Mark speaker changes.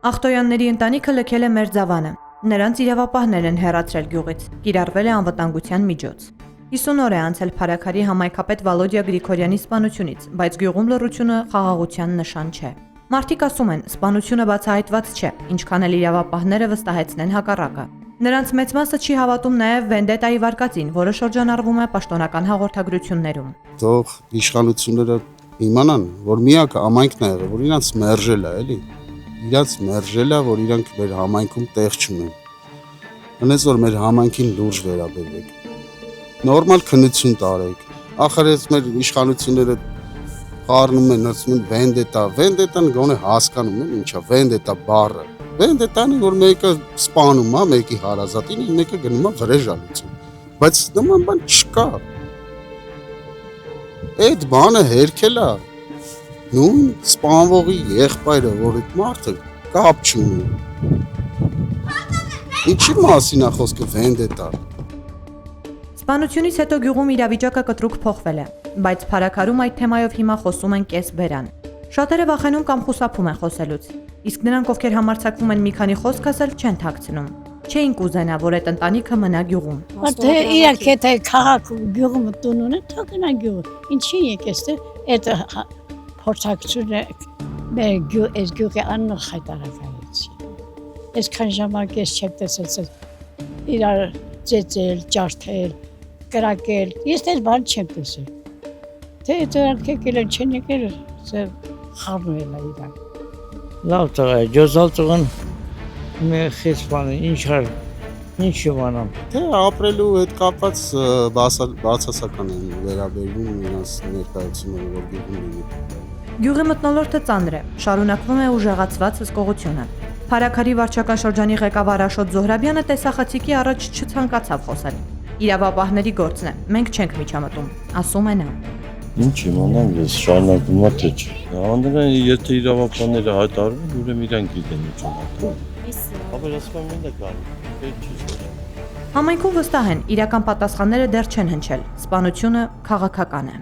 Speaker 1: Ախտոյանների ընտանիքը լքել է Մերձավանը։ Նրանց իրավապահներ են հեռացրել գյուղից։ Կիրառվել է անվտանգության միջոց։ 50 օր է անցել Փարաքարի համայնքապետ Վալոդիա Գրիգորյանի սպանությունից, բայց գյուղում լռությունը խաղաղության նշան չէ։ Մարդիկ ասում են, սպանությունը բացահայտված չէ, ինչքան էլ իրավապահները վստահեցնեն հակառակը։ Նրանց մեծ մասը չի հավատում նաև վենդետայի վարկածին, որը շրջանառվում է պաշտոնական հաղորդագրություններում։
Speaker 2: Թող իշխանությունները իմանան, որ միակ համայնքն է եղել, որ իրանց մերժել է, էլի։ Իրանց մերժել է, որ իրանք մեր համայնքում տեղ չունեն։ Հենց որ մեր համայնքին լուրջ վերաբերվեք։ Նորմալ քննություն տարեք։ Ախր այս մեր իշխանությունները խառնում են, ասում են վենդետան գոնե հասկանում են ինչա վենդետա բառը։ Վենդետան որ մեկը սպանում է մեկի հարազատին, մեկը գնում է վրեժալություն։ Բայց նման բան չկա։ Այդ բանը հերքել է նույն սպանվողի եղբայրը, որ այդ մարդը կապ չունի։ Ինչի մասին է խոսքը վենդետա։
Speaker 1: Սպանությունից հետո գյուղում իրավիճակը կտրուկ փոխվել է, բայց Փարաքարում այդ թեմայով հիմա խոսում են կես բերան։ Շատերը վախենում կամ խուսափում են խոսելուց, իսկ նրանք, ովքեր համարձակվում են մի քանի խոսք ասել, չեն թաքցնում։ Չէին կուզենա, որ այդ ընտանիքը մնա գյուղում։
Speaker 3: Որտե իրար կեթե քաղաք գյուղում տուն ունեն, թող գնա գյուղ։ Ինչի եկես դե այդ փորձակցությունը մեր գյուղի աննը խայտարակայեցի։ Այսքան ժամանակ ես չեմ տեսել իրար ծեծել, ջարդել, կրակել։ Ես դες բան չեմ տեսել։ Թե դրանք եկել են չեն եկել, սա խառնել է իրար։
Speaker 4: Լավ տղա է, ջոզալ տղան մեր խիսպանը, ինչ իմանամ։
Speaker 2: Թե ապրելու հետ կապված բացասական են վերաբերվում իրենց ներկայացումը, որ գյուղում լինի։
Speaker 1: Գյուղի մթնոլորտը ծանր է, շարունակվում է ուժեղացված հսկողությունը։ Փարաքարի վարչական շրջանի ղեկավար Աշոտ Զոհրաբյանը տեսախցիկի առաջ չցանկացավ խոսել։ Իրավապահների գործն է, մենք չենք միջամտում, ասում է նա։
Speaker 5: Ինչ իմանամ ես, շարունակվում է թե չէ։ Անդրեն, եթե իրավապահները հայտարարում, ուրեմն իրանք գիտեն ինչ ունեն։ Ավելացման մենდა կար, չի։
Speaker 1: Համայնքում վստահ են, իրական պատասխանները դեռ չեն հնչել, սպանությունը քաղաքական է։